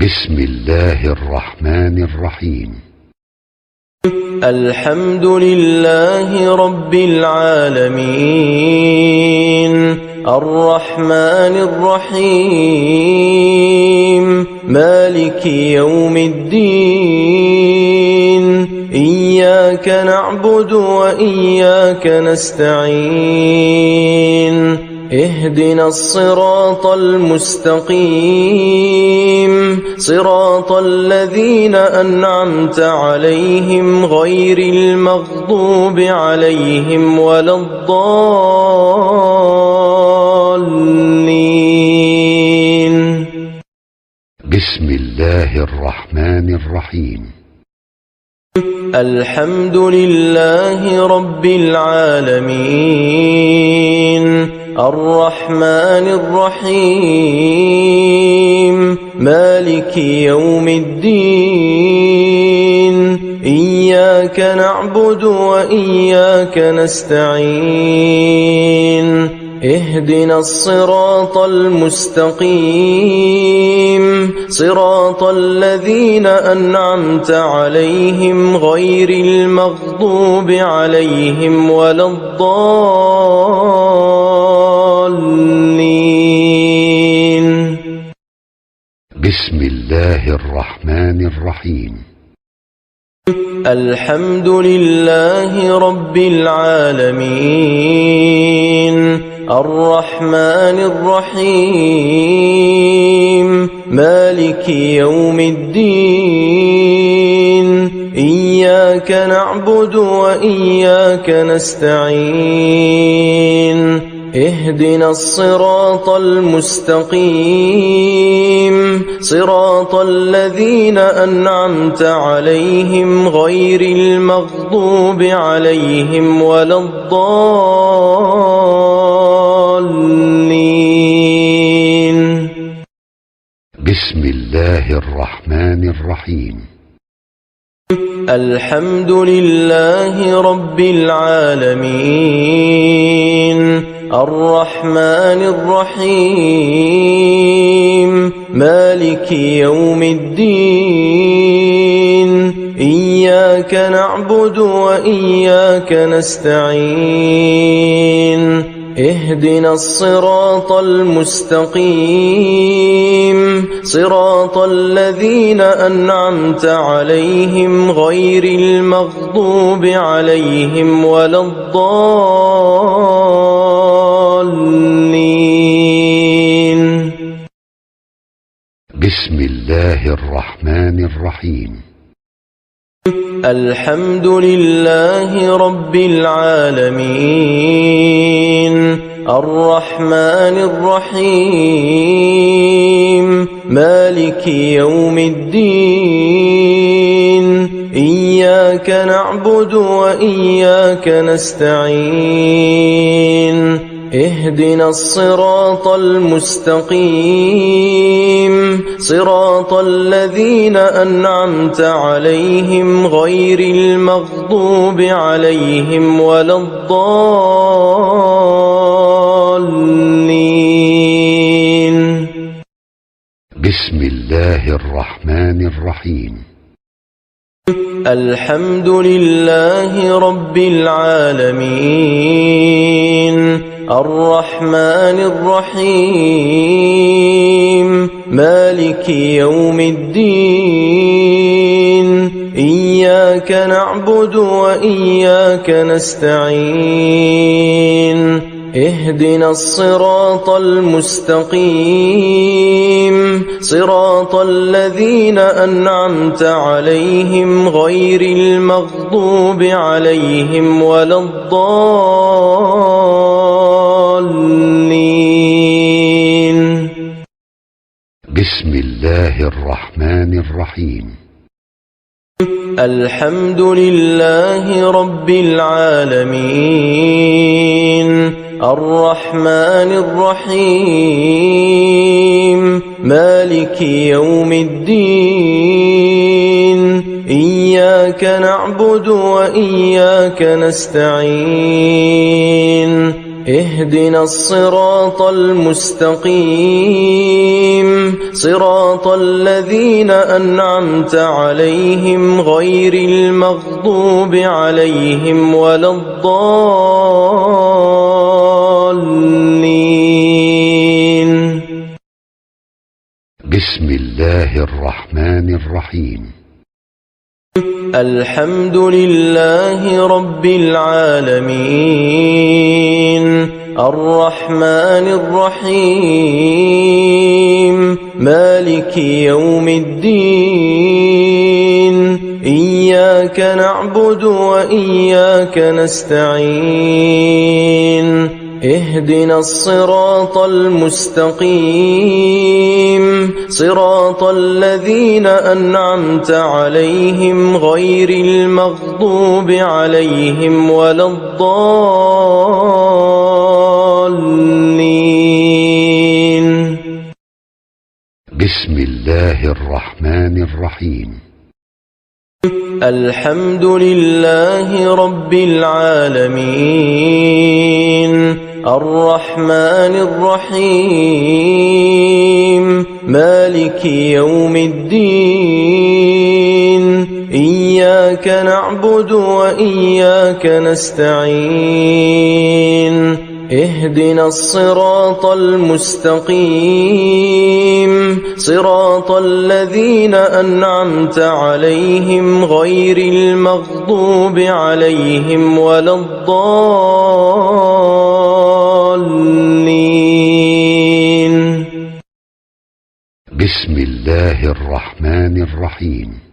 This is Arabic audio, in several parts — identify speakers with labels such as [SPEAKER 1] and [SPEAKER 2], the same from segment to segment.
[SPEAKER 1] بسم الله الرحمن الرحيم.
[SPEAKER 2] الحمد لله رب العالمين، الرحمن الرحيم، مالك يوم الدين، إياك نعبد وإياك نستعين، اهدنا الصراط المستقيم، صراط الذين أنعمت عليهم غير المغضوب عليهم ولا الضالين.
[SPEAKER 1] بسم الله الرحمن الرحيم.
[SPEAKER 2] الحمد لله رب العالمين، الرحمن الرحيم، مالك يوم الدين، إياك نعبد وإياك نستعين، اهدنا الصراط المستقيم، صراط الذين أنعمت عليهم غير المغضوب عليهم ولا الضالين.
[SPEAKER 1] بسم الله الرحمن الرحيم.
[SPEAKER 2] الحمد لله رب العالمين، الرحمن الرحيم، مالك يوم الدين، إياك نعبد وإياك نستعين، اهدنا الصراط المستقيم، صراط الذين أنعمت عليهم غير المغضوب عليهم ولا الضالين.
[SPEAKER 1] بسم الله الرحمن الرحيم.
[SPEAKER 2] الحمد لله رب العالمين، الرحمن الرحيم، مالك يوم الدين، إياك نعبد وإياك نستعين، اهدنا الصراط المستقيم، صراط الذين أنعمت عليهم غير المغضوب عليهم ولا الضالين.
[SPEAKER 1] بسم الله الرحمن الرحيم.
[SPEAKER 2] الحمد لله رب العالمين، الرحمن الرحيم، مالك يوم الدين، إياك نعبد وإياك نستعين، اهدنا الصراط المستقيم، صراط الذين أنعمت عليهم غير المغضوب عليهم ولا الضالين.
[SPEAKER 1] بسم الله الرحمن الرحيم.
[SPEAKER 2] الحمد لله رب العالمين، الرحمن الرحيم، مالك يوم الدين، إياك نعبد وإياك نستعين، اهدنا الصراط المستقيم، صراط الذين أنعمت عليهم غير المغضوب عليهم ولا الضالين.
[SPEAKER 1] بسم الله الرحمن الرحيم.
[SPEAKER 2] الحمد لله رب العالمين، الرحمن الرحيم، مالك يوم الدين، إياك نعبد وإياك نستعين، اهدنا الصراط المستقيم صراط الذين أنعمت عليهم غير المغضوب عليهم ولا الضالين.
[SPEAKER 1] بسم الله الرحمن الرحيم.
[SPEAKER 2] الحمد لله رب العالمين الرحمن الرحيم مالك يوم الدين إياك نعبد وإياك نستعين اهدنا الصراط المستقيم صراط الذين أنعمت عليهم غير المغضوب عليهم ولا الضالين.
[SPEAKER 1] بسم الله الرحمن الرحيم.
[SPEAKER 2] الحمد لله رب العالمين الرحمن الرحيم مالك يوم الدين إياك نعبد وإياك نستعين اهدنا الصراط المستقيم صراط الذين أنعمت عليهم غير المغضوب عليهم ولا الضالين.
[SPEAKER 1] بسم الله الرحمن الرحيم.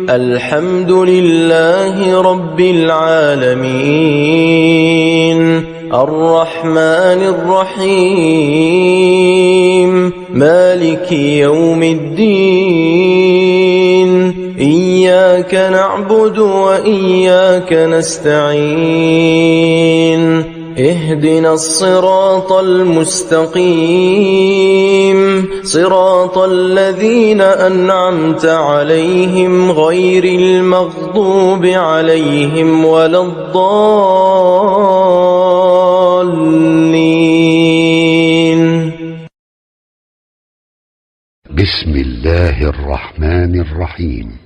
[SPEAKER 2] الحمد لله رب العالمين الرحمن الرحيم مالك يوم الدين إياك نعبد وإياك نستعين اهدنا الصراط المستقيم صراط الذين أنعمت عليهم غير المغضوب عليهم ولا الضالين.
[SPEAKER 1] بسم الله الرحمن الرحيم.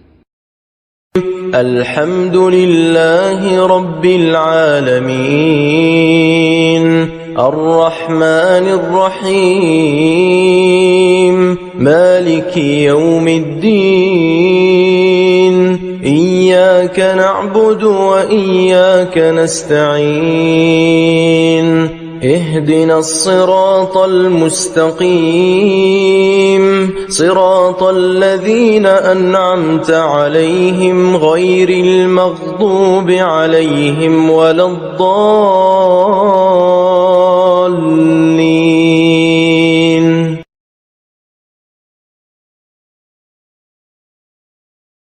[SPEAKER 2] الحمد لله رب العالمين الرحمن الرحيم مالك يوم الدين إياك نعبد وإياك نستعين اهدنا الصراط المستقيم صراط الذين أنعمت عليهم غير المغضوب عليهم ولا الضالين.